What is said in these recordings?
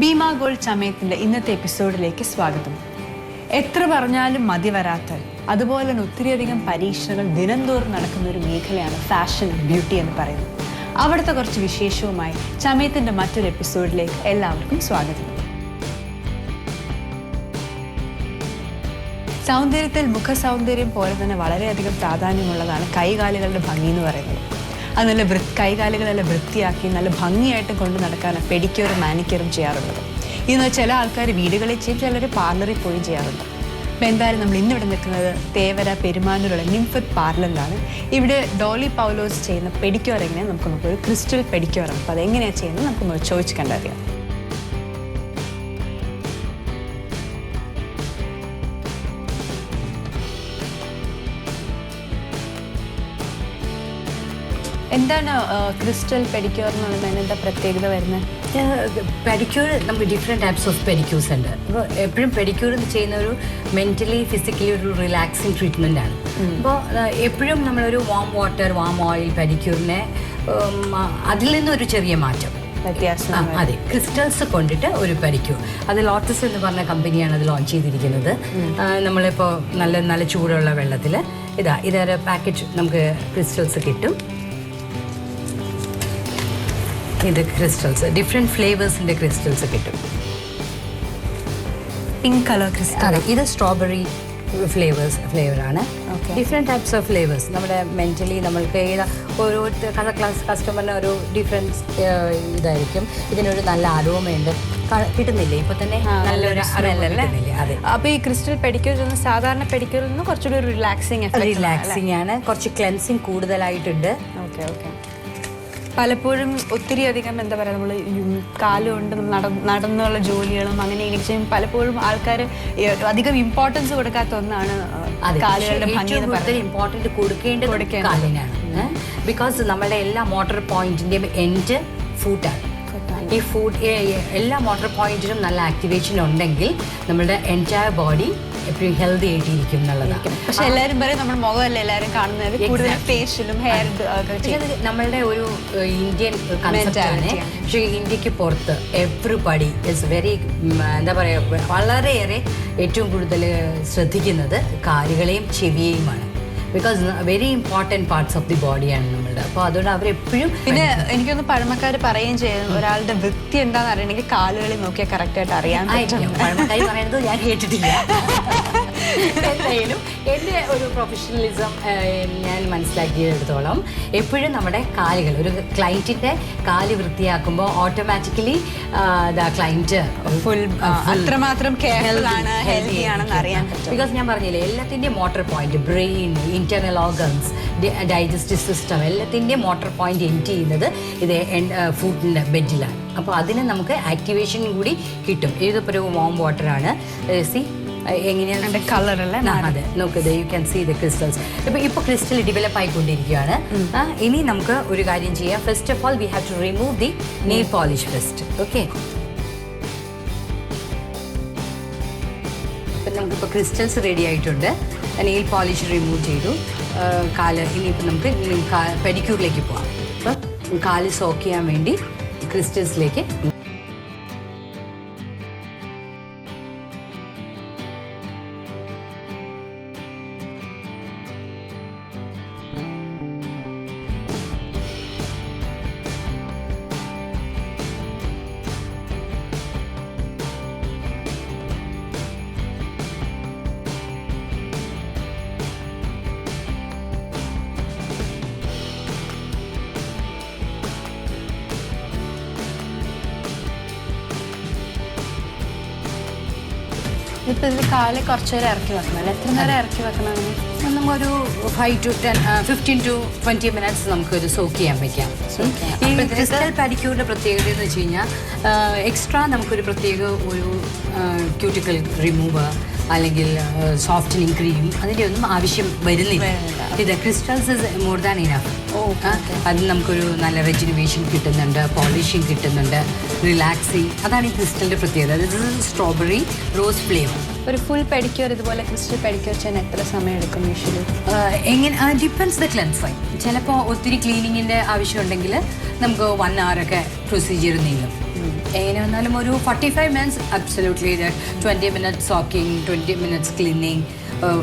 Bhima gold ചമയത്തിൻ്റെ ഇന്നത്തെ എപ്പിസോഡിലേക്ക് സ്വാഗതം. എത്ര പറഞ്ഞാലും മതി വരാത്ത അതുപോലെ തന്നെ ഒത്തിരിയധികം പരീക്ഷണങ്ങൾ ദിനംതോറും നടക്കുന്ന ഒരു മേഖലയാണ് ഫാഷൻ ബ്യൂട്ടി എന്ന് പറയുന്നത്. അവിടുത്തെ കുറച്ച് വിശേഷവുമായി ചമയത്തിൻ്റെ മറ്റൊരു എപ്പിസോഡിലേക്ക് എല്ലാവർക്കും സ്വാഗതം. സൗന്ദര്യത്തിൽ മുഖസൗന്ദര്യം പോലെ തന്നെ വളരെയധികം പ്രാധാന്യമുള്ളതാണ് കൈകാലുകളുടെ ഭംഗി എന്ന് പറയുന്നത്. അത് നല്ല കൈകാലുകളെല്ലാം വൃത്തിയാക്കി നല്ല ഭംഗിയായിട്ട് കൊണ്ട് നടക്കാനാണ് പെഡിക്യൂറും മാനിക്യൂറും ചെയ്യാറുള്ളത്. ഇന്ന് ചില ആൾക്കാർ വീടുകളിൽ ചെയ്യും, ചിലർ പാർലറിൽ പോയി ചെയ്യാറുണ്ട്. അപ്പോൾ എന്തായാലും നമ്മൾ ഇന്നിവിടെ നിൽക്കുന്നത് തേവര പെരുമാനൂരുള്ള നിംഫത്ത് പാർലറിലാണ്. ഇവിടെ ഡോളി പൗലോസ് ചെയ്യുന്ന പെഡിക്യൂർ എങ്ങനെയാണ് നമുക്ക് നോക്കാം. ഒരു ക്രിസ്റ്റൽ പെഡിക്യൂറാണ്. അപ്പോൾ അതെങ്ങനെയാണ് ചെയ്യുന്നത് നമുക്ക് ചോദിച്ച് കണ്ടറിയാം. എന്താണ് ക്രിസ്റ്റൽ പെഡിക്യൂർ എന്ന് പറയുന്നത്? എന്താ പ്രത്യേകത വരുന്നത്? പെഡിക്യൂർ നമുക്ക് ഡിഫറെൻറ്റ് ടൈപ്സ് ഓഫ് പെഡിക്യൂർസ് ഉണ്ട്. അപ്പോൾ എപ്പോഴും പെഡിക്യൂർ ചെയ്യുന്ന ഒരു മെൻ്റലി ഫിസിക്കലി ഒരു റിലാക്സിങ് ട്രീറ്റ്മെൻ്റ് ആണ്. അപ്പോൾ എപ്പോഴും നമ്മളൊരു വാം വാട്ടർ വാം ഓയിൽ പെഡിക്യൂറിനെ അതിൽ നിന്നൊരു ചെറിയ മാറ്റം വ്യത്യാസം. അതെ, ക്രിസ്റ്റൽസ് കൊണ്ടിട്ട് ഒരു പെഡിക്യൂർ. അത് ലോട്ടസ് എന്ന് പറഞ്ഞ കമ്പനിയാണ് അത് ലോഞ്ച് ചെയ്തിരിക്കുന്നത്. നമ്മളിപ്പോൾ നല്ല നല്ല ചൂടുള്ള വെള്ളത്തിൽ ഇതൊരു പാക്കറ്റ് നമുക്ക് ക്രിസ്റ്റൽസ് കിട്ടും. ഇത് ക്രിസ്റ്റൽസ് ഡിഫറെൻറ്റ് ഫ്ലേവേഴ്സിൻ്റെ ക്രിസ്റ്റൽസ് കിട്ടും. Pink colour crystal. അതെ, ഇത് സ്ട്രോബെറി ഫ്ലേവറാണ്. ഡിഫറെൻറ്റ് ടൈപ്സ് ഓഫ് ഫ്ലേവേഴ്സ് നമ്മുടെ മെൻ്റലി നമ്മൾക്ക് ഓരോ കസ്റ്റമറിന് ഒരു ഡിഫറൻസ് ഇതായിരിക്കും. ഇതിനൊരു നല്ല അരോമയുണ്ട്, കിട്ടുന്നില്ലേ ഇപ്പോൾ തന്നെ നല്ലൊരു അരോമല്ലേ? അതെ. അപ്പോൾ ഈ ക്രിസ്റ്റൽ പെഡിക്യൂർ സാധാരണ പെഡിക്യൂറിൽ നിന്ന് കുറച്ചുകൂടി റിലാക്സിങ് ആണ്, കുറച്ച് ക്ലെൻസിങ് കൂടുതലായിട്ടുണ്ട്. Okay okay. പലപ്പോഴും ഒത്തിരി അധികം എന്താ പറയുക, നമ്മൾ കാലുകൊണ്ട് നടന്നുള്ള ജോലികളും അങ്ങനെ ഇങ്ങനെ ചെയ്യും. പലപ്പോഴും ആൾക്കാർ അധികം ഇമ്പോർട്ടൻസ് കൊടുക്കാത്ത ഒന്നാണ് കാലുകളുടെ ഭംഗി. ഇമ്പോർട്ടൻറ്റ് കൊടുക്കേണ്ടത് കാലിനാണ്. ബിക്കോസ് നമ്മളുടെ എല്ലാ മോട്ടോർ പോയിന്റിൻ്റെയും എൻഡ് ഫുട്ടാണ്. ഈ എല്ലാ മോട്ടോർ പോയിന്റിനും നല്ല ആക്ടിവേഷൻ ഉണ്ടെങ്കിൽ നമ്മളുടെ എൻറ്റയർ ബോഡി എപ്പോഴും ഹെൽത്തി ആയിട്ടിരിക്കും എന്നുള്ളതാണ്. പക്ഷെ എല്ലാവരും പറയും നമ്മുടെ മുഖമല്ല എല്ലാവരും കാണുന്നത്, കൂടുതൽ ഫേഷ്യലും ഹെയർ. നമ്മളുടെ ഒരു ഇന്ത്യൻ കൺസെപ്റ്റാണ്. പക്ഷേ ഇന്ത്യക്ക് പുറത്ത് എവ്രിബഡി ഇസ് വെരി എന്താ പറയുക, വളരെയേറെ ഏറ്റവും കൂടുതൽ ശ്രദ്ധിക്കുന്നത് കാലുകളെയും ചെവിയെയുമാണ്. Because very important parts of the ബോഡിയാണ് നമ്മളുടെ. അപ്പോൾ അതുകൊണ്ട് അവരെപ്പോഴും പിന്നെ എനിക്കൊന്ന് പഴമക്കാർ പറയുകയും ചെയ്യുന്നു, ഒരാളുടെ വൃത്തി എന്താണെന്ന് അറിയണമെങ്കിൽ കാലുകളിൽ നോക്കിയാൽ കറക്റ്റായിട്ട് അറിയാൻ പറ്റും. പഴമക്കാർ പറയുന്നത് ഞാൻ കേട്ടിട്ടില്ല. എന്തായാലും എൻ്റെ ഒരു പ്രൊഫഷണലിസം ഞാൻ മനസ്സിലാക്കിയെടുത്തോളം എപ്പോഴും നമ്മുടെ കാലുകൾ, ഒരു ക്ലയൻറ്റിൻ്റെ കാല് വൃത്തിയാക്കുമ്പോൾ ഓട്ടോമാറ്റിക്കലി ക്ലയൻറ്റ് അത്രമാത്രം കെയർഫുള്ളാണ്, ഹെൽത്തി ആണെന്ന് അറിയാൻ പറ്റും. ബിക്കോസ് ഞാൻ പറഞ്ഞില്ലേ, എല്ലാത്തിൻ്റെയും motor point, brain, internal organs, digestive system, എല്ലാത്തിൻ്റെയും മോട്ടോർ പോയിന്റ് എൻഡ് ചെയ്യുന്നത് ഇത് ഫുഡിൻ്റെ ബെഡിലാണ്. അപ്പോൾ അതിന് നമുക്ക് ആക്ടിവേഷൻ കൂടി കിട്ടും. ഇതിപ്പോൾ ഒരു വാം വാട്ടറാണ്. സി എങ്ങനെയാണ് കളറല്ലേ? അതെ, നോക്ക്, you can see the crystals. ഇപ്പോൾ ക്രിസ്റ്റൽ ഡെവലപ്പ് ആയിക്കൊണ്ടിരിക്കുകയാണ്. ഇനി നമുക്ക് ഒരു കാര്യം ചെയ്യാം. First of all we have to remove the nail polish first. Okay, ഇപ്പം നമുക്കിപ്പോൾ ക്രിസ്റ്റൽസ് റെഡി ആയിട്ടുണ്ട്. നെയിൽ പോളിഷ് റിമൂവ് ചെയ്തു. കാല് ഇനിയിപ്പോൾ നമുക്ക് പെഡിക്യൂറിലേക്ക് പോകാം. അപ്പം കാല് സോക്ക് ചെയ്യാൻ വേണ്ടി ക്രിസ്റ്റൽസിലേക്ക് ഇപ്പം ഇതിൽ കാല് കുറച്ച് നേരം ഇറക്കി വെക്കണം അല്ലേ? എത്ര നേരം ഇറക്കി വെക്കണം? നമ്മൊരു 5 to 10 15 to 20 മിനിറ്റ്സ് നമുക്കൊരു സോക്ക് ചെയ്യാൻ വയ്ക്കാം. ഈ ക്രിസ്റ്റൽ പെഡിക്യൂറിൻ്റെ പ്രത്യേകത എന്ന് വെച്ച് കഴിഞ്ഞാൽ എക്സ്ട്രാ നമുക്കൊരു പ്രത്യേക ഒരു ക്യൂട്ടിക്കൽ റിമൂവർ അല്ലെങ്കിൽ സോഫ്റ്റനിങ് ക്രീം അതിൻ്റെ ഒന്നും ആവശ്യം വരുന്നില്ല. ഇത് crystals is more than enough. അതിൽ നമുക്കൊരു നല്ല റെജുനുവേഷൻ കിട്ടുന്നുണ്ട്, പോളിഷിങ് കിട്ടുന്നുണ്ട്, റിലാക്സിങ്. അതാണ് ഈ ക്രിസ്റ്റലിൻ്റെ പ്രത്യേകത. ഇത് സ്ട്രോബെറി റോസ് ഫ്ലേവർ. ഒരു ഫുൾ പെഡിക്യൂർ ഇതുപോലെ ക്രിസ്റ്റൽ പെഡിക്യൂർ ചെയ്യാൻ എത്ര സമയം എടുക്കും യൂഷ്വലി? എങ്ങനെ ഡിപ്പെൻസ് ദ ക്ലെൻസിങ്. ചിലപ്പോൾ ഒത്തിരി ക്ലീനിങ്ങിൻ്റെ ആവശ്യമുണ്ടെങ്കിൽ നമുക്ക് 1 hour ഒക്കെ പ്രൊസീജിയർ നീങ്ങും. എങ്ങനെ വന്നാലും ഒരു 45 minutes absolutely 20 minutes soaking, 20 minutes cleaning,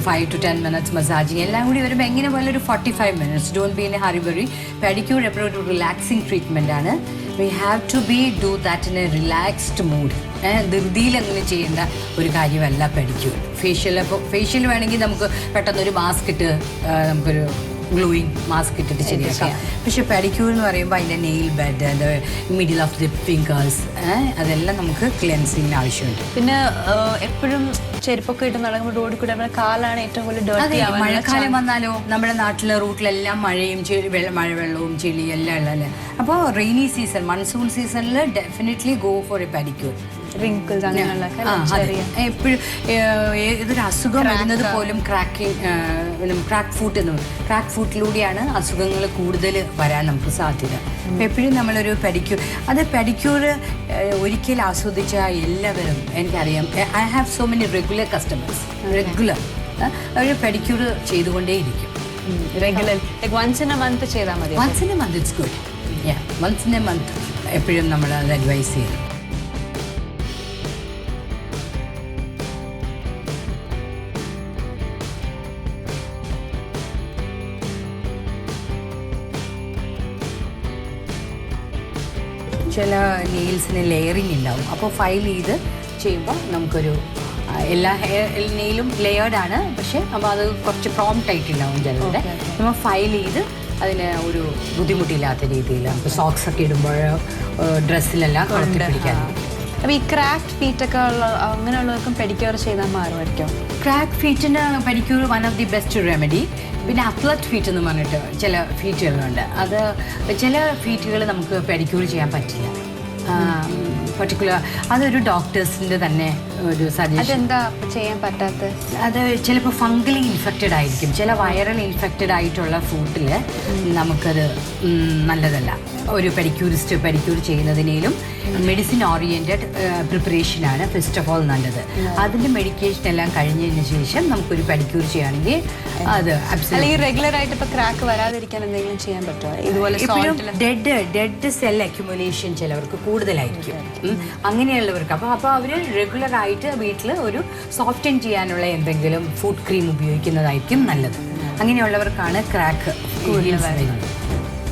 5 to 10 minutes massaging, എല്ലാം കൂടി വരുമ്പോൾ എങ്ങനെ പോലെ ഒരു 45 minutes. Don't be in a hurry. Pedicure എപ്പോഴും ഒരു റിലാക്സിങ് ട്രീറ്റ്മെൻ്റ് ആണ്. We have to do that in a relaxed mood. ധൃതിയിൽ അങ്ങനെ ചെയ്യേണ്ട ഒരു കാര്യമല്ല പെഡിക്യൂർ. ഫേഷ്യൽ വേണമെങ്കിൽ നമുക്ക് പെട്ടെന്നൊരു മാസ്ക് ഇട്ട് നമുക്കൊരു ഗ്ലൂയിങ് മാസ്ക് ഇട്ടിട്ട് ശരിയാക്കാം. പക്ഷെ പെഡിക്യൂർ എന്ന് പറയുമ്പോൾ അതിൻ്റെ nail bed, middle of the fingers, അതെല്ലാം നമുക്ക് ക്ലെൻസിങ്ങിന് ആവശ്യമുണ്ട്. പിന്നെ എപ്പോഴും ചെരുപ്പൊക്കെ ഇട്ട് നടക്കുമ്പോൾ റോഡിൽ കൂടെ നമ്മുടെ കാലാണ് ഏറ്റവും കൂടുതൽ ഡേർട്ടി ആവുക. മഴക്കാലം വന്നാലോ നമ്മുടെ നാട്ടിലെ റൂട്ടിലെല്ലാം മഴയും മഴവെള്ളവും ചെളിയും എല്ലാം ഉള്ളതല്ലേ. അപ്പോൾ റെയിനി സീസൺ, മൺസൂൺ സീസണിൽ definitely go for A pedicure. Wrinkles അങ്ങനെയുള്ള എപ്പോഴും ഏതൊരു അസുഖം വരുന്നത് പോലും ക്രാക്ക് ഫുട്ട് എന്ന് പറയും. ക്രാക്ക് ഫുട്ടിലൂടെയാണ് അസുഖങ്ങൾ കൂടുതൽ വരാൻ നമുക്ക് സാധ്യത. അപ്പം എപ്പോഴും നമ്മളൊരു പെഡിക്യൂർ, അത് പെഡിക്യൂർ ഒരിക്കൽ ആസ്വദിച്ച എല്ലാവരും, എനിക്കറിയാം, I have so many regular customers. അവർ പെഡിക്യൂർ ചെയ്തുകൊണ്ടേയിരിക്കും. Regular once in a month ചെയ്താൽ മതി. Once in a month it's good. Once in a month എപ്പോഴും നമ്മൾ അത് അഡ്വൈസ് ചെയ്യും. ചില നെയിൽസിന് ലെയറിങ് ഉണ്ടാവും. അപ്പോൾ ഫയൽ ചെയ്ത് ചെയ്യുമ്പോൾ നമുക്കൊരു എല്ലാ നെയിലും ലെയേർഡാണ്, പക്ഷേ അപ്പോൾ അത് കുറച്ച് പ്രോംപ്റ്റ് ആയിട്ടുണ്ടാവും ചിലരുടെ. നമ്മൾ ഫയൽ ചെയ്ത് അതിന് ഒരു ബുദ്ധിമുട്ടില്ലാത്ത രീതിയിൽ നമുക്ക് സോക്സ് ഒക്കെ ഇടുമ്പോൾ ഡ്രസ്സിലെല്ലാം കളത്തി പിടിക്കാൻ. അപ്പോൾ ഈ ക്രാക്ട് ഫീറ്റൊക്കെ ഉള്ള അങ്ങനെയുള്ളവർക്കും പെഡിക്യൂർ ചെയ്താൽ മാറുമായിരിക്കും. ക്രാക്ക് ഫീറ്റിന് pedicure one of the best remedy. പിന്നെ അത്ലറ്റ് ഫീറ്റ് എന്ന് പറഞ്ഞിട്ട് ചില ഫീറ്റുകളുണ്ട്. അത് ചില ഫീറ്റുകൾ നമുക്ക് പെഡിക്യൂർ ചെയ്യാൻ പറ്റില്ല. പർട്ടിക്കുലർ അതൊരു ഡോക്ടേഴ്സിൻ്റെ തന്നെ ഒരു സജഷൻ. എന്താ ചെയ്യാൻ പറ്റാത്തത്? അത് ചിലപ്പോൾ ഫംഗലി ഇൻഫെക്റ്റഡ് ആയിരിക്കും. ചില വൈറൽ ഇൻഫെക്റ്റഡ് ആയിട്ടുള്ള ഫുഡിൽ നമുക്കത് നല്ലതല്ല. ഒരു പെഡിക്യൂർ ചെയ്യുന്നതിനേലും മെഡിസിൻ ഓറിയൻറ്റഡ് പ്രിപ്പറേഷനാണ് ഫസ്റ്റ് ഓഫ് ഓൾ നല്ലത്. അതിൻ്റെ മെഡിക്കേഷൻ എല്ലാം കഴിഞ്ഞതിന് ശേഷം നമുക്കൊരു പെഡിക്യൂർ ചെയ്യുകയാണെങ്കിൽ അത് അല്ലെങ്കിൽ റെഗുലർ ആയിട്ട് ഇപ്പോൾ ക്രാക്ക് വരാതിരിക്കാൻ എന്തെങ്കിലും ചെയ്യാൻ പറ്റുമോ? ഇതുപോലെ ഡെഡ് സെൽ അക്യുമുലേഷൻ ചിലവർക്ക് കൂടുതലായിരിക്കും. അങ്ങനെയുള്ളവർക്ക് അപ്പോൾ അവർ റെഗുലറായിട്ട് വീട്ടിൽ ഒരു സോഫ്റ്റൻ ചെയ്യാനുള്ള എന്തെങ്കിലും ഫുഡ് ക്രീം ഉപയോഗിക്കുന്നതായിരിക്കും നല്ലത്. അങ്ങനെയുള്ളവർക്കാണ് ക്രാക്ക് കൂടുതൽ വരുന്നത്.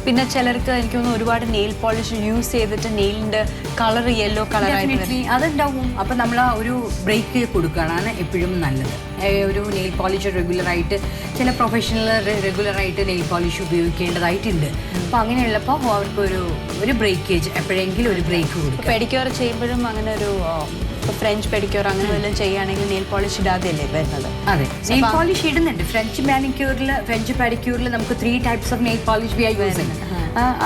പിന്നെ ചിലർക്ക് എനിക്ക് തോന്നുന്നു ഒരുപാട് നെയിൽ പോളിഷ് യൂസ് ചെയ്തിട്ട് നെയിലിൻ്റെ കളർ യെല്ലോ കളറായിട്ട് അതുണ്ടാവും. അപ്പം നമ്മൾ ഒരു ബ്രേക്ക് കൊടുക്കുകയാണ് എപ്പോഴും നല്ലത്. ഒരു നെയിൽ പോളിഷ് റെഗുലറായിട്ട് ചില പ്രൊഫഷണൽ റെഗുലറായിട്ട് നെയിൽ പോളിഷ് ഉപയോഗിക്കേണ്ടതായിട്ടുണ്ട്. അപ്പോൾ അങ്ങനെയുള്ളപ്പോൾ അവർക്ക് ഒരു ബ്രേക്കേജ് എപ്പോഴെങ്കിലും ഒരു ബ്രേക്ക് കൊടുക്കും. പെഡിക്യൂർ ചെയ്യുമ്പോഴും അങ്ങനെ ഒരു ഫ്രഞ്ച് പെഡിക്യൂർ അങ്ങനെ വല്ലതും ചെയ്യുകയാണെങ്കിൽ നെയിൽ പോളിഷ് ഇടാതെയല്ലേ വരുന്നത്? അതെ, നെയിൽ പോളിഷ് ഇടുന്നുണ്ട്. ഫ്രഞ്ച് പെഡിക്യൂറിൽ നമുക്ക് 3 types of nail polish we are using.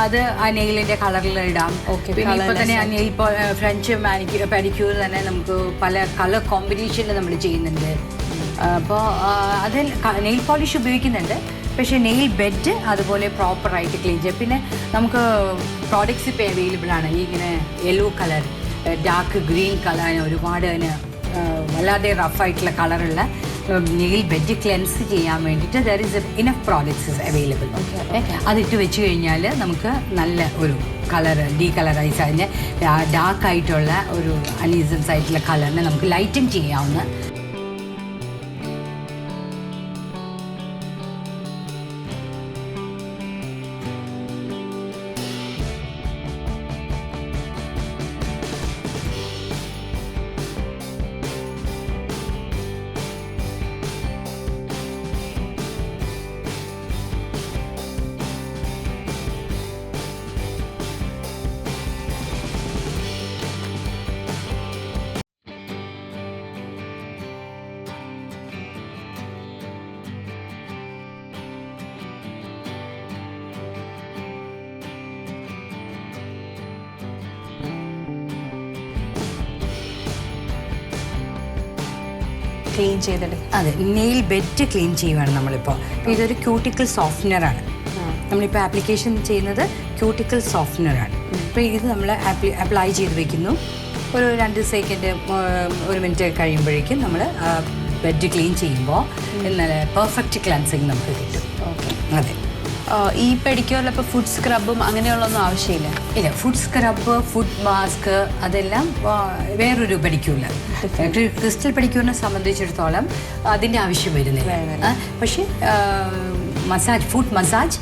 അത് ആ നെയിലിൻ്റെ കളറിൽ ഇടാം. പിന്നെ ഇപ്പോൾ തന്നെ ഫ്രഞ്ച് പെഡിക്യൂർ തന്നെ നമുക്ക് പല കളർ കോമ്പിനേഷനിൽ നമ്മൾ ചെയ്യുന്നുണ്ട്. അപ്പോൾ അതിൽ നെയിൽ പോളിഷ് ഉപയോഗിക്കുന്നുണ്ട്. പക്ഷേ നെയിൽ ബെഡ് അതുപോലെ പ്രോപ്പറായിട്ട് ക്ലീൻ ചെയ്യും. പിന്നെ നമുക്ക് പ്രോഡക്ട്സ് ഇപ്പോൾ അവൈലബിൾ ആണ്. ഇങ്ങനെ yellow colour, dark green colour, ഒരുപാട് അതിന് വല്ലാതെ റഫായിട്ടുള്ള കളറുള്ള നെയിൽ ബെഡ് ക്ലെൻസ് ചെയ്യാൻ വേണ്ടിയിട്ട് there is enough products available. അതിട്ട് വെച്ച് കഴിഞ്ഞാൽ നമുക്ക് നല്ല ഒരു കളർ ഡീകളറൈസ്, അതിൻ്റെ ഡാർക്കായിട്ടുള്ള ഒരു അനീസൻസ് ആയിട്ടുള്ള കളറിനെ നമുക്ക് ലൈറ്റൻ ചെയ്യാവുന്ന. ക്ലീൻ ചെയ്തിട്ട് അതെ, നെയിൽ ബെഡ് ക്ലീൻ ചെയ്യുവാണ് നമ്മളിപ്പോൾ. ഇതൊരു ക്യൂട്ടിക്കൽ സോഫ്റ്റ്നറാണ്. നമ്മളിപ്പോൾ ആപ്ലിക്കേഷൻ ചെയ്യുന്നത് ക്യൂട്ടിക്കൽ സോഫ്റ്റ്നറാണ്. അപ്പോൾ ഇത് നമ്മൾ അപ്ലൈ ചെയ്ത് വെക്കുന്നു. ഒരു 2 സെക്കൻഡ് 1 മിനിറ്റ് കഴിയുമ്പോഴേക്കും നമ്മൾ ബെഡ് ക്ലീൻ ചെയ്യുമ്പോൾ നല്ല പെർഫെക്റ്റ് ക്ലൻസിങ് നമുക്ക് കിട്ടും. ഓക്കെ, അതെ. ഈ പെഡിക്യൂറിലപ്പോൾ ഫുഡ് സ്ക്രബും അങ്ങനെയുള്ളൊന്നും ആവശ്യമില്ല? ഇല്ല, ഫുഡ് സ്ക്രബ്, ഫുഡ് മാസ്ക് അതെല്ലാം വേറൊരു പെഡിക്യൂറിൽ. ക്രിസ്റ്റൽ പെഡിക്യൂറിനെ സംബന്ധിച്ചിടത്തോളം അതിൻ്റെ ആവശ്യം വരുന്നില്ല. പക്ഷേ ഫുഡ് മസാജ്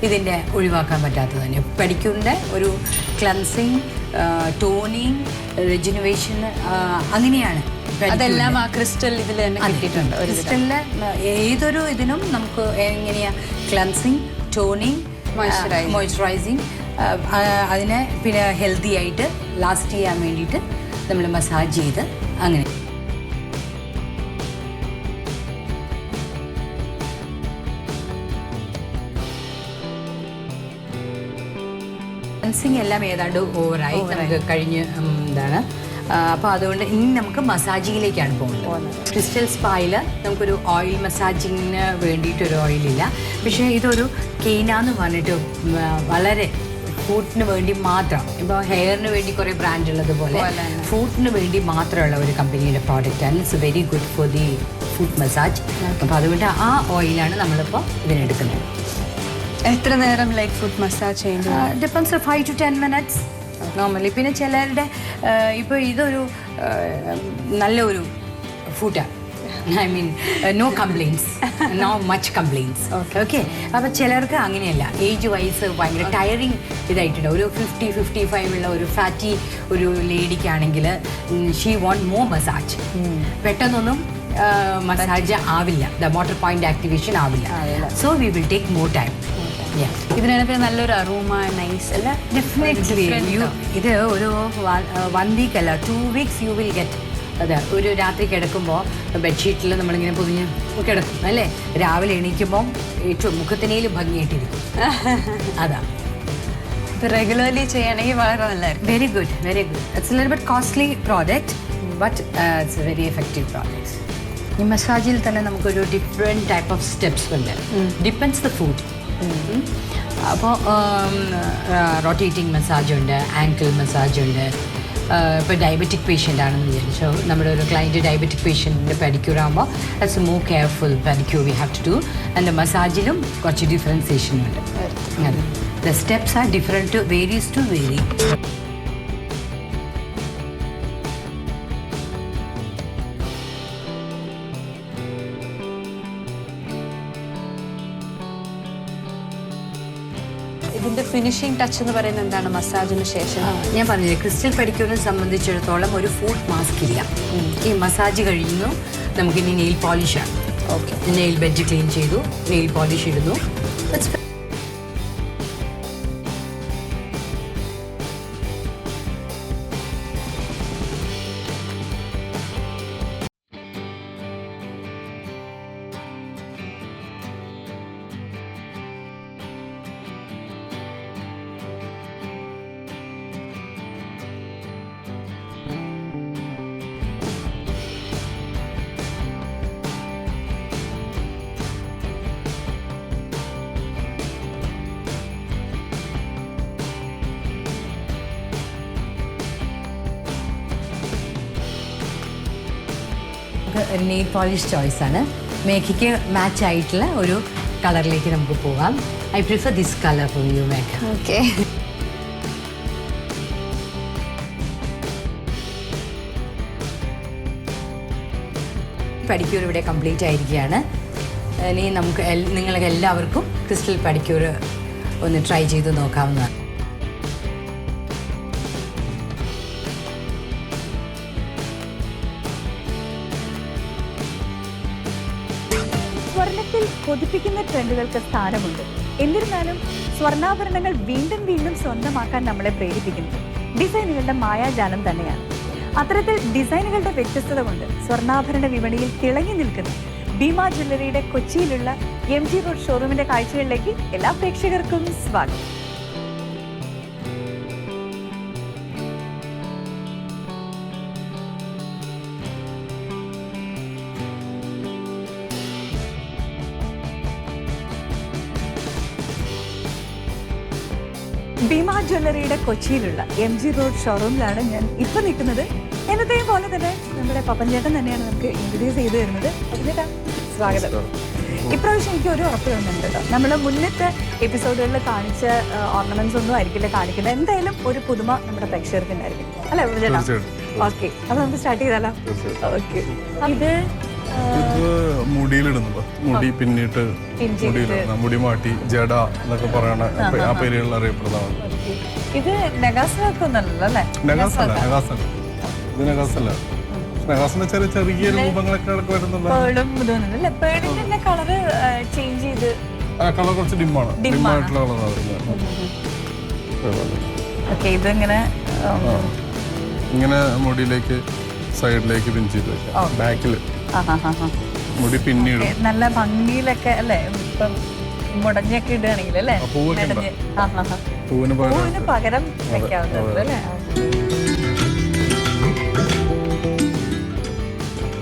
ഇതിൻ്റെ ഒഴിവാക്കാൻ പറ്റാത്തത് തന്നെ. പെഡിക്യൂറിൻ്റെ ഒരു ക്ലൻസിങ്, ടോണിങ്, റെജുനുവേഷൻ അങ്ങനെയാണ്. അതെല്ലാം ആ ക്രിസ്റ്റൽ ഇതിൽ തന്നെ കിട്ടിയിട്ടുണ്ട്. ക്രിസ്റ്റലിലെ ഏതൊരു ഇതിനും നമുക്ക് എങ്ങനെയാണ് ക്ലൻസിങ്, ടോണിങ്, മോയ്സ്ചറൈസിങ്, അതിനെ പിന്നെ ഹെൽത്തി ആയിട്ട് ലാസ്റ്റ് ചെയ്യാൻ വേണ്ടിയിട്ട് നമ്മൾ മസാജ് ചെയ്ത് അങ്ങനെ. ക്ലൻസിങ് എല്ലാം ഏതാണ്ട് ഓവറായി നമുക്ക് കഴിഞ്ഞ് എന്താണ്. അപ്പോൾ അതുകൊണ്ട് ഇനി നമുക്ക് മസാജിങ്ങിലേക്കാണ് പോകുന്നത്. ക്രിസ്റ്റൽ സ്പായിൽ നമുക്കൊരു ഓയിൽ മസാജിങ്ങിന് വേണ്ടിയിട്ടൊരു ഓയിലില്ല. പക്ഷേ ഇതൊരു കെയ്നാന്ന് പറഞ്ഞിട്ട് വളരെ ഫുഡിന് വേണ്ടി മാത്രം, ഇപ്പോൾ ഹെയറിന് വേണ്ടി കുറേ ബ്രാൻഡ് ഉള്ളതുപോലെ ഫുഡിന് വേണ്ടി മാത്രമുള്ള ഒരു കമ്പനിയുടെ പ്രോഡക്റ്റാണ്. It's very good for the foot massage. അപ്പോൾ അതുകൊണ്ട് ആ ഓയിലാണ് നമ്മളിപ്പോൾ ഇതിനെടുക്കുന്നത്. എത്ര നേരം ലൈക്ക് ഫുഡ് മസാജ് ചെയ്യുന്നത്? Depends 5 to 10 minutes normally. പിന്നെ ചിലരുടെ ഇപ്പോൾ ഇതൊരു നല്ലൊരു ഫുഡാണ്. I mean no complaints, no much complaints. Okay. അപ്പോൾ ചിലർക്ക് അങ്ങനെയല്ല, ഏജ് വൈസ് ഭയങ്കര ടയറിങ് ഇതായിട്ടുണ്ട്. ഒരു 50-55 ഉള്ള ഒരു ഫാറ്റി ഒരു ലേഡിക്കാണെങ്കിൽ ഷീ വോണ്ട് മോർ മസാജ്. പെട്ടെന്നൊന്നും മസാജ് ആവില്ല, ദ മോട്ടർ പോയിന്റ് ആക്ടിവേഷൻ ആവില്ല. So we will take more time. ഇതിനാണ് നല്ലൊരു അറൂമ, നൈസ് അല്ല? ഡെഫിനറ്റ്ലി. ഇത് ഒരു 1 week അല്ല, 2 weeks യു വിൽ ഗെറ്റ്. അതെ, ഒരു രാത്രി കിടക്കുമ്പോൾ ബെഡ്ഷീറ്റിൽ നമ്മളിങ്ങനെ പൊതിഞ്ഞ് കിടക്കും അല്ലേ, രാവിലെ എണീക്കുമ്പോൾ ഏറ്റവും മുഖത്തിനേലും ഭംഗിയായിട്ടിരിക്കും. അതാ റെഗുലർലി ചെയ്യണമെങ്കിൽ വളരെ നല്ലതായിരിക്കും. Very good, very good. It's little bit costly product, but it's a very effective product. ഈ മസാജിൽ തന്നെ നമുക്കൊരു ഡിഫറെൻറ്റ് ടൈപ്പ് ഓഫ് സ്റ്റെപ്സ് ഉണ്ട്. Depends the foot. അപ്പോൾ റൊട്ടേറ്റിംഗ് മസാജ് ഉണ്ട്, ആങ്കിൾ മസാജ് ഉണ്ട്. ഇപ്പോൾ ഡയബറ്റിക് പേഷ്യൻ്റ് ആണെന്ന് വിചാരിച്ചോ, നമ്മുടെ ഒരു ക്ലയൻറ്റ് ഡയബറ്റിക് പേഷ്യൻറ്റിൻ്റെ പെഡിക്യൂർ ആകുമ്പോൾ that's more careful pedicure we have to do. And മസാജിലും കുറച്ച് ഡിഫറൻസിയേഷൻ ഉണ്ട്. അതെ, the steps are different to varies to vary. ഇതിന്റെ ഫിനിഷിംഗ് ടച്ച് എന്ന് പറയുന്നത് എന്താണ് മസാജിന് ശേഷം? ഞാൻ പറഞ്ഞില്ലേ, ക്രിസ്റ്റൽ പെഡിക്യൂറിനെ സംബന്ധിച്ചിടത്തോളം ഒരു ഫുഡ് മാസ്ക് ഇല്ല. ഈ മസാജ് കഴിയുന്നു, നമുക്കിനി നെയിൽ പോളിഷാണ്. ഓക്കെ, നെയിൽ ബെഡ് ക്ലീൻ ചെയ്തു, നെയിൽ പോളിഷ് ഇടുന്നു. നെയിൽ പോളിഷ് ചോയ്സാണ്. മേഘയ്ക്ക് മാച്ച് ആയിട്ടുള്ള ഒരു കളറിലേക്ക് നമുക്ക് പോകാം. I prefer this colour for you Megha. Okay. Pedicure ഇവിടെ കംപ്ലീറ്റ് ആയിരിക്കുകയാണ്. ഇനി നമുക്ക് നിങ്ങൾക്ക് എല്ലാവർക്കും ക്രിസ്റ്റൽ പെഡിക്യൂർ ഒന്ന് ട്രൈ ചെയ്ത് നോക്കാവുന്നതാണ്. സ്വർണത്തിൽ കൊതിപ്പിക്കുന്ന ട്രെൻഡുകൾക്ക് സ്ഥാനമുണ്ട്. എന്നിരുന്നാലും സ്വർണ്ണാഭരണങ്ങൾ വീണ്ടും വീണ്ടും സ്വന്തമാക്കാൻ നമ്മളെ പ്രേരിപ്പിക്കുന്നത് ഡിസൈനുകളുടെ മായാജാലം തന്നെയാണ്. അത്തരത്തിൽ ഡിസൈനുകളുടെ വ്യത്യസ്തത കൊണ്ട് സ്വർണ്ണാഭരണ വിപണിയിൽ തിളങ്ങി നിൽക്കുന്ന ഭീമ ജ്വല്ലറിയുടെ കൊച്ചിയിലുള്ള MG റോഡ് ഷോറൂമിന്റെ കാഴ്ചകളിലേക്ക് എല്ലാ പ്രേക്ഷകർക്കും സ്വാഗതം. ഭീമ ജ്വല്ലറിയുടെ കൊച്ചിയിലുള്ള MG റോഡ് ഷോറൂമിലാണ് ഞാൻ ഇപ്പൊ നിൽക്കുന്നത്. എന്നത്തെയും പോലെ തന്നെ നമ്മുടെ പപ്പൻ ചേട്ടൻ തന്നെയാണ് നമുക്ക് ഇൻട്രൊഡ്യൂസ് ചെയ്തു തരുന്നത്. പപ്പൻ ചേട്ടാ, സ്വാഗതം. ഇപ്രാവശ്യം എനിക്ക് ഒരു ഉറപ്പ് വരുന്നുണ്ട് കേട്ടോ. നമ്മൾ മുന്നത്തെ എപ്പിസോഡുകളിൽ കാണിച്ച ഓർണമെന്റ്സ് ഒന്നും ആയിരിക്കില്ല കാണിക്കുന്നത്. എന്തായാലും ഒരു പുതുമ നമ്മുടെ പ്രേക്ഷകർക്ക് ഉണ്ടായിരിക്കും അല്ലേ ചേട്ടാ? ഓക്കെ, അപ്പൊ നമുക്ക് സ്റ്റാർട്ട് ചെയ്താലോ? ഓക്കെ, ഇത് മുടിയിലിടുന്നത്, മുടി പിന്നിട്ട് മുടിയിലിടുന്ന, മുടി മാറ്റി ജഡ എന്നൊക്കെ പറയണ ആ പേരുകളിൽ അറിയപ്പെടുന്നതാണ്. ഇത് നഗാസൊന്നല്ലോ അല്ലേ? നഗാസല്ല, നഗാസല്ല, ഇത് നഗാസല്ല. നഗാസിന്റെ ചെറിയ ചെറിയ രൂപങ്ങളൊക്കെ വരുന്നുണ്ട്. പേളിന്റെ കളറ് ചേഞ്ച് ചെയ്ത് കളർ കുറച്ച് ഡിമ്മാണ്, ഡിമ്മായിട്ടുള്ള കളറാണ് ഇതിങ്ങനെ ഇങ്ങനെ മുടിയിലേക്ക് സൈഡിലേക്ക് പിൻ ചെയ്ത് വെക്കാം. ബാക്കിൽ മുടി പിന്നീട് നല്ല ഭംഗിയിലൊക്കെ അല്ലേ? ഇപ്പം മുടഞ്ഞൊക്കെ ഇടുകയാണെങ്കിൽ അല്ലേ? പൂവിന് പകരം വെക്കാവുന്നത് അല്ലേ?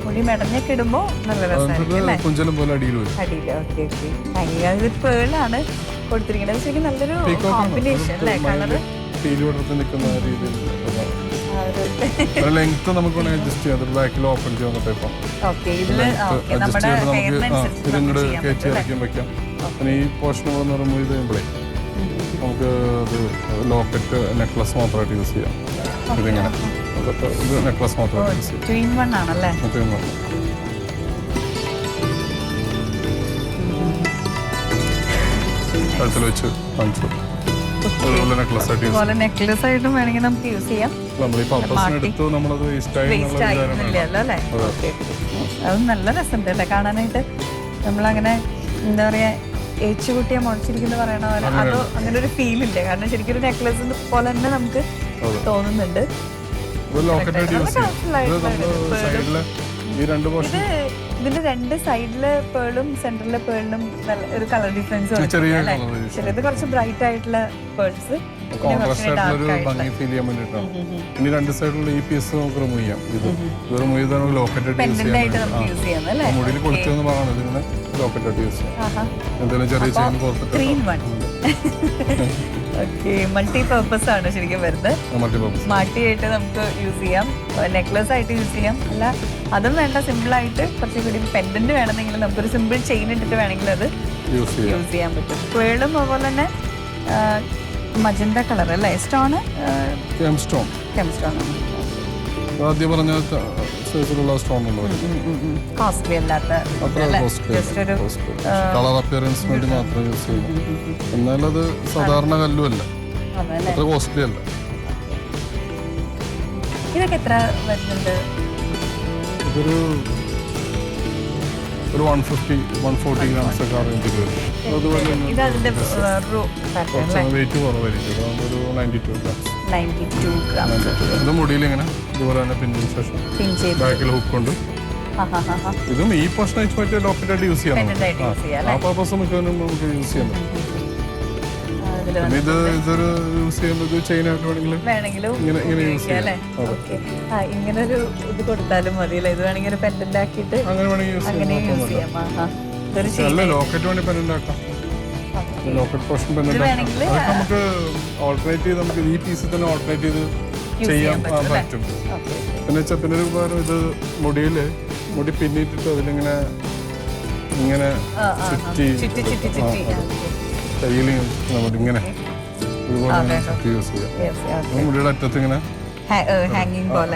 മുടി മെടഞ്ഞൊക്കെ ഇടുമ്പോ നല്ല രസമായിരിക്കും. കുഞ്ചലും പോലെ അടിയിൽ വരും. ഓക്കെ ഓക്കെ, ഇത് പേളാണ് കൊടുത്തിരിക്കുന്നത്. ശരിക്കും നല്ലൊരു കോമ്പിനേഷൻ അല്ലേ? കളറ് നിൽക്കുന്ന രീതിയിൽ ലെങ്ത് നമുക്ക് അഡ്ജസ്റ്റ് ചെയ്യാം. ബാക്കിൽ ഓപ്പൺ ചെയ്യാൻ ടൈപ്പാണ്. അഡ്ജസ്റ്റ് ചെയ്ത് നമുക്ക് ഇതിങ്ങോട്ട് കയറ്റി ഇറക്കിയും വെക്കാം. പിന്നെ ഈ പോർഷനുകളൊന്ന് റിമൂവ് ചെയ്ത് കഴിയുമ്പോഴേ നമുക്ക് അത് ലോക്കറ്റ് നെക്ലസ് മാത്രമായിട്ട് യൂസ് ചെയ്യാം. ഇതിങ്ങനെ ഇത് നെക്ലസ് മാത്രമായിട്ട് യൂസ് ചെയ്യാം. കഴുത്തിൽ വെച്ച് കാണിച്ചു അതുപോലെ നെക്ലസ് ആയിട്ട് യൂസ് ചെയ്യാം. നെക്ലസ് ആയിട്ടും വേണമെങ്കിൽ നമുക്ക് യൂസ് ചെയ്യാം. നമ്മൾ ഈ പർപ്പസിനെടുത്ത് നമ്മളത് വേസ്റ്റ് അല്ലേ? അത് നല്ല രസമുണ്ട് അല്ലേ കാണാനായിട്ട്? നമ്മളങ്ങനെ എന്താ പറയാ, ഏച്ചുകുട്ടിയെ മുളച്ചിരിക്കുന്ന പറയണ പോലെ അതോ അങ്ങനെ ഒരു ഫീൽ ഇല്ല. കാരണം ശരിക്കും ഒരു നെക്ലസ് പോലെ തന്നെ നമുക്ക് തോന്നുന്നുണ്ട്. ഇതിന്റെ രണ്ട് സൈഡിലെ പേളും സെന്ററിലെ പേളിനും ഒരു കളർ ഡിഫറൻസ്. ചിലത് കുറച്ച് ബ്രൈറ്റ് ആയിട്ടുള്ള പേൾസ്, ഭംഗി ഫീൽ ചെയ്യാൻ വേണ്ടിയിട്ടാണ്. ഇനി രണ്ട് സൈഡിലുള്ള ഈ പീസ് നമുക്ക് റിമൂവ് ചെയ്യാം. ഇത് റിമൂവ് ചെയ്താൽ ലോക്കറ്റ് യൂസ് ചെയ്യാം. മുടിയിൽ കൊടുത്തെന്ന് പറയുന്നത് ഇതിങ്ങനെ ലോക്കറ്റ് ആയിട്ട് യൂസ് ചെയ്യാം. എന്തെങ്കിലും ചെറിയ ചെയിൻ പുറത്തിട്ട് മൾട്ടി പർപ്പസ് ആണ് ശരിക്കും വരുന്നത്. മാട്ടിയായിട്ട് നമുക്ക് യൂസ് ചെയ്യാം, നെക്ലസ് ആയിട്ട് യൂസ് ചെയ്യാം. അല്ല അതും വേണ്ട, സിമ്പിൾ ആയിട്ട് കുറച്ചുകൂടി പെൻഡന്റ് വേണമെങ്കിൽ നമുക്കൊരു സിമ്പിൾ ചെയിൻ ഇട്ടിട്ട് വേണമെങ്കിൽ അത് യൂസ് ചെയ്യാൻ പറ്റും. പേളും അതുപോലെ തന്നെ മജന്ത കളർ അല്ലേ? സ്റ്റോൺ ആദ്യം പറഞ്ഞ സ്റ്റോൺ കോസ്റ്റ്ലി അല്ലാത്ത കളർ അപ്പിയറൻസിന് വേണ്ടി മാത്രം യൂസ് ചെയ്യുന്നു. എന്നാലത് സാധാരണ കല്ലുമല്ല, അത്ര കോസ്റ്റ്ലി അല്ല. ഇതൊക്കെ എത്ര വരുന്നുണ്ട്? ഇതൊരു 150-140 ഗ്രാംസ് ഒക്കെ റേഞ്ചിൽ വരും. അതുപോലെ വെയിറ്റ് കുറവായിരിക്കും. ഒരു 92 ഗ്രാംസ്. ഇത് മുടിയിൽ ഇങ്ങനെ ഇതുപോലെ തന്നെ പിന്നിന് ശേഷം ബാക്കിൽ ഹുക്ക് കൊണ്ട് ഇതും ഈ പോർഷൻ വെച്ച് മറ്റേ ലോക്കറ്റായിട്ട് യൂസ് ചെയ്യാം. ആ പർപ്പസ് നമുക്ക് യൂസ് ചെയ്യാൻ പറ്റും. പിന്നെ ഇതൊരു യൂസ് ചെയ്യുന്നത് ചെയിനായിട്ട് വേണമെങ്കിലും ഇങ്ങനെ യൂസ് ചെയ്യാം. ഇങ്ങനൊരു ഇത് കൊടുത്താലും മതിയല്ലേ? ഇത് വേണമെങ്കിൽ ഒരു പെൻഡന്റ് ആക്കിയിട്ട് അങ്ങനെ വേണമെങ്കിൽ യൂസ് ചെയ്യാം. ലോക്കറ്റ് വേണമെങ്കിൽ പെൻഡന്റ് ആക്കാം. ലോക്കറ്റ് പോർഷൻ പെൻഡന്റ് ആക്കാം. അതൊക്കെ നമുക്ക് ഓൾട്ടർനേറ്റ് ചെയ്ത് നമുക്ക് ഈ പീസിൽ തന്നെ ഓൾട്ടർനേറ്റ് ചെയ്ത് ചെയ്യാൻ പറ്റും. പിന്നെ ഒരു ഉപകാരം, ഇത് മുടിയില് മുടി പിന്നിട്ടിട്ട് അതിലിങ്ങനെ ഇങ്ങനെ ചുറ്റി കയ്യില് നമ്മളിങ്ങനെ ഇതുപോലെ യൂസ് ചെയ്യാം. മുടിയുടെ അറ്റത്ത് ഇങ്ങനെ ഹാങ്ങിങ് പോലെ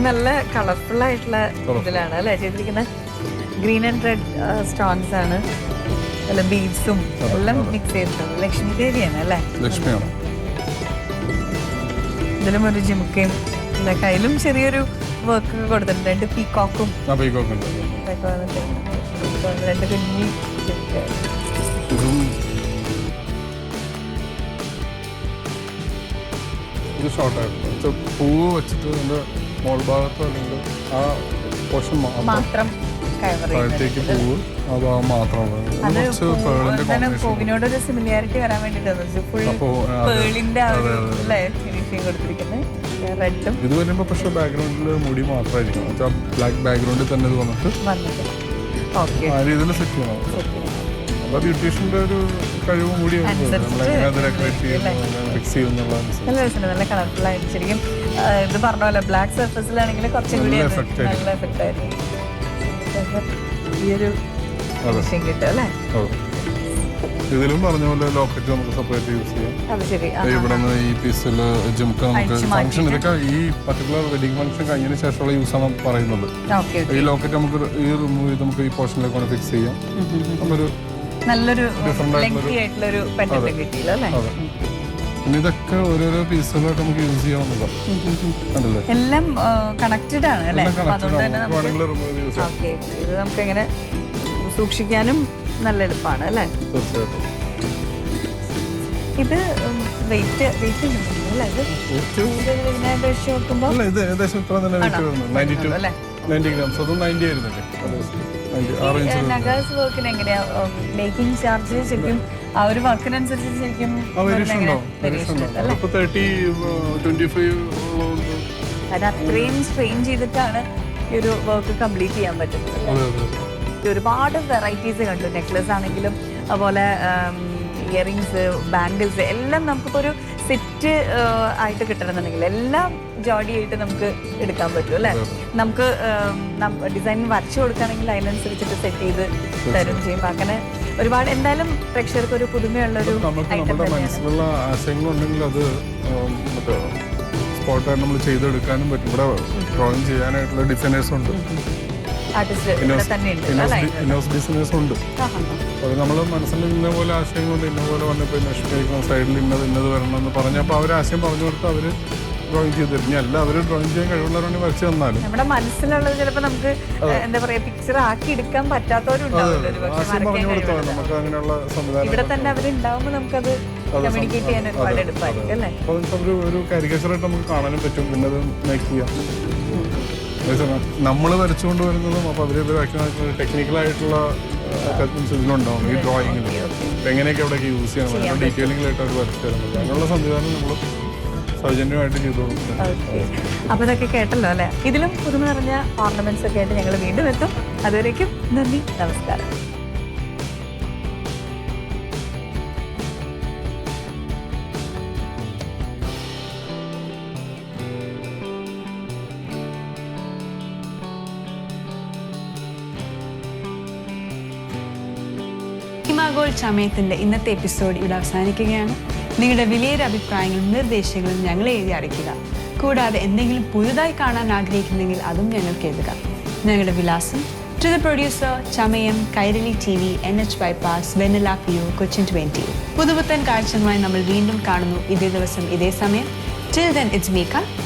നല്ല കളർഫുൾ ആയിട്ടുള്ള ഇതിലാണ് അല്ലേ ചെയ്തിരിക്കുന്നത്? ഗ്രീൻ ആൻഡ് റെഡ് സ്റ്റോൺസ് ആണ്, നല്ല ബീഡ്സും എല്ലാം മിക്സ് ചെയ്തിട്ടുണ്ട്. ലക്ഷ്മി ദേവിയാണ് അല്ലേ? ലക്ഷ്മിയാണ്. ഇതിലും ഒരു ജിമുക്കയും കയ്യിലും ചെറിയൊരു വർക്ക് കൊടുത്തിട്ടുണ്ട്. രണ്ട് പീകോക്കും രണ്ട് കുഞ്ഞി ഇത് ഷോർട്ടായിട്ട് പൂവ് വെച്ചിട്ട് അതിൻ്റെ മോൾ ഭാഗത്തോ അല്ലെങ്കിൽ ആ പോർഷൻ മാത്രം താഴത്തേക്ക് പൂവ് ആ ഭാഗം മാത്രമാണ്. പൂവിനോടൊരു സിമിലാരിറ്റി വരാൻ വേണ്ടിയിട്ടാണ് ഫുൾ പേളിന്റെ ഫിനിഷിങ് കൊടുത്തിരിക്കുന്നത്. റെഡും ഇത് വരുമ്പോൾ പക്ഷേ ബാക്ക്ഗ്രൗണ്ടിൽ മുടി മാത്രമായിരിക്കും. ബ്ലാക്ക് ബാക്ക്ഗ്രൗണ്ടിൽ തന്നെ ഇത് വന്നിട്ട് ആ രീതിയിൽ സെറ്റ് ചെയ്യണം. അപ്പോൾ ബ്യൂട്ടീഷ്യൻ്റെ ഒരു കഴിവും കൂടി ഫിക്സ് ചെയ്യുന്നുള്ള നല്ല രസമുണ്ട്, നല്ല കളർഫുൾ ആയിട്ട്. ശരിക്കും ഇത് പറഞ്ഞ പോലെ ബ്ലാക്ക് സർഫസിലാണെങ്കിൽ കുറച്ചും കൂടി നല്ല എഫക്റ്റ് ആയിരിക്കും. ഈ ഒരു ഫിനിഷിങ് കിട്ടും അല്ലേ? ഇതിലും പറഞ്ഞ പോലെ ലോക്കറ്റ് നമുക്ക് സെപ്പറേറ്റ് യൂസ് ചെയ്യാം. അത് ശരി. ഇവിടെ നിന്ന് ഈ പീസിൽ ജുംക്ക നമുക്ക് ഫംഗ്ഷൻ ഇതൊക്കെ ഈ പർട്ടിക്കുലർ വെഡിങ് ഫംഗ്ഷൻ കഴിഞ്ഞതിന് ശേഷമുള്ള യൂസ് ആണ് പറയുന്നത്. ഈ ലോക്കറ്റ് നമുക്ക് ഈ റിമൂവ് ചെയ്ത് നമുക്ക് ഈ പോർഷനിലേക്ക് ഫിക്സ് ചെയ്യാം. ഒരു നല്ലൊരു ലെങ്തി ആയിട്ടുള്ള ഒരു പെൻഡന്റ് കിട്ടിയില്ല അല്ലേ? പിന്നെ ഇതൊക്കെ ഓരോരോ പീസുകളായിട്ട് നമുക്ക് യൂസ് ചെയ്യാവുന്നതാണ്. എല്ലാം കണക്റ്റഡ് ആണ് അല്ലേ? അതുകൊണ്ട് തന്നെ ഇത് നമുക്ക് എങ്ങനെ സൂക്ഷിക്കാനും നല്ല എളുപ്പമാണ് അല്ലേ? തീർച്ചയായിട്ടും. ഇത് വെയിറ്റ് അല്ലേ? ഇത് ഏകദേശം ഇത്ര തന്നെ വെയിറ്റ് വരുന്നത് 90 grams. അതും 90 ആയിരുന്നല്ലേ? നഗാസ് വർക്കിന് എങ്ങനെയാ മേക്കിംഗ് ചാർജ്? ശരിക്കും ആ ഒരു വർക്കിനനുസരിച്ച് ശരിക്കും അത്രയും സ്ട്രെയിൻ ചെയ്തിട്ടാണ് ഈ ഒരു വർക്ക് കംപ്ലീറ്റ് ചെയ്യാൻ പറ്റുന്നത്. ഒരുപാട് വെറൈറ്റീസ് കണ്ടു. നെക്ലസ് ആണെങ്കിലും അതുപോലെ ഇയറിങ്സ്, ബാംഗിൾസ് എല്ലാം നമുക്കിപ്പോൾ ഒരു സെറ്റ് ആയിട്ട് കിട്ടണമെന്നുണ്ടെങ്കിൽ എല്ലാം ജോഡിയായിട്ട് നമുക്ക് എടുക്കാൻ പറ്റും അല്ലേ? നമുക്ക് ഡിസൈൻ വരച്ചു കൊടുക്കുകയാണെങ്കിൽ അതിനനുസരിച്ചിട്ട് സെറ്റ് ചെയ്ത് തരും ചെയ്യും. അങ്ങനെ ഒരുപാട് എന്തായാലും പ്രേക്ഷകർക്ക് ഒരു പുതുമയുള്ളൊരു മനസ്സിലുള്ള ആശയങ്ങളുണ്ടെങ്കിൽ അത് സ്പോട്ടായിട്ട് നമ്മൾ ചെയ്തെടുക്കാനും പറ്റും. ഇവിടെ ഡ്രോയിങ് ചെയ്യാനായിട്ടുള്ള ഡിസൈനേഴ്സ് ഉണ്ട്, ഡിസൈനേഴ്സ് ഉണ്ട്. അത് നമ്മൾ മനസ്സിൽ ഇന്ന പോലെ ആശയങ്ങളുണ്ട്, ഇന്ന പോലെ വന്നപ്പോൾ ഇന്ന സൈഡിൽ ഇന്നത് വരണം എന്ന് പറഞ്ഞപ്പോൾ അവർ ആശയം പറഞ്ഞു കൊടുത്ത് അവർ ഡ്രോയിങ് ചെയ്ത് തരും. അല്ല അവർ ഡ്രോയിങ് ചെയ്യാൻ കഴിവുള്ളവരാണെങ്കിൽ വരച്ച് തന്നാലും നമ്മുടെ മനസ്സിലുള്ളത് ചിലപ്പോൾ നമുക്ക് എന്താ പറയാ പിക്ചർ ആക്കി എടുക്കാൻ പറ്റാത്തവരുണ്ടാവില്ല. നമുക്ക് അങ്ങനെയുള്ള സംവിധാനം ഇവിടെ തന്നെ അവരുണ്ടാവുമ്പോൾ നമുക്കത് കമ്മ്യൂണിക്കേറ്റ് ചെയ്യാൻ ഒരുപാട് എളുപ്പമായിരിക്കും അല്ലേ? ഒരു കാരിക്കേച്ചറായിട്ട് നമുക്ക് കാണാനും പറ്റും. പിന്നെ അത് മേക്ക് ചെയ്യാം. നമ്മൾ വരച്ചുകൊണ്ട് വരുന്നതും അപ്പോൾ അവർ ടെക്നിക്കലായിട്ടുള്ള ഇതിലുണ്ടാവും ഈ ഡ്രോയിങ്ങിൽ. എങ്ങനെയൊക്കെ അവിടെയൊക്കെ യൂസ് ചെയ്യണം, ഡീറ്റെയിലിംഗിലായിട്ട് അവർ വരച്ചു തരുന്നത്. അങ്ങനെയുള്ള സംവിധാനം നമ്മൾ സൗജന്യമായിട്ട് ചെയ്തു കൊടുക്കുന്നത്. അപ്പോൾ ഇതൊക്കെ കേട്ടല്ലോ അല്ലേ? ഇതിലും പുതുമ നിറഞ്ഞ ഓർണമെന്റ്സ് ഒക്കെ ആയിട്ട് ഞങ്ങൾ വീണ്ടും എത്തും. അതുവരേക്കും നന്ദി, നമസ്കാരം. ഗോൾഡ് ചമയത്തിന്റെ ഇന്നത്തെ എപ്പിസോഡ് ഇവിടെ അവസാനിക്കുകയാണ്. നിങ്ങളുടെ വിലയേറിയ അഭിപ്രായങ്ങളും നിർദ്ദേശങ്ങളും ഞങ്ങളെ എഴുതി അറിയിക്കുക. കൂടാതെ എന്തെങ്കിലും പുതുതായി കാണാൻ ആഗ്രഹിക്കുന്നെങ്കിൽ അതും ഞങ്ങൾക്ക് എഴുതുക. ഞങ്ങളുടെ വിലാസം: to the producer, Chamayam, Kairali TV, NH bypass, Vennala PO, Cochin 20. പുതുപുത്തൻ കാഴ്ചകളുമായി നമ്മൾ വീണ്ടും കാണുന്നു ഇതേ ദിവസം ഇതേ സമയം. Till then, it's Mika.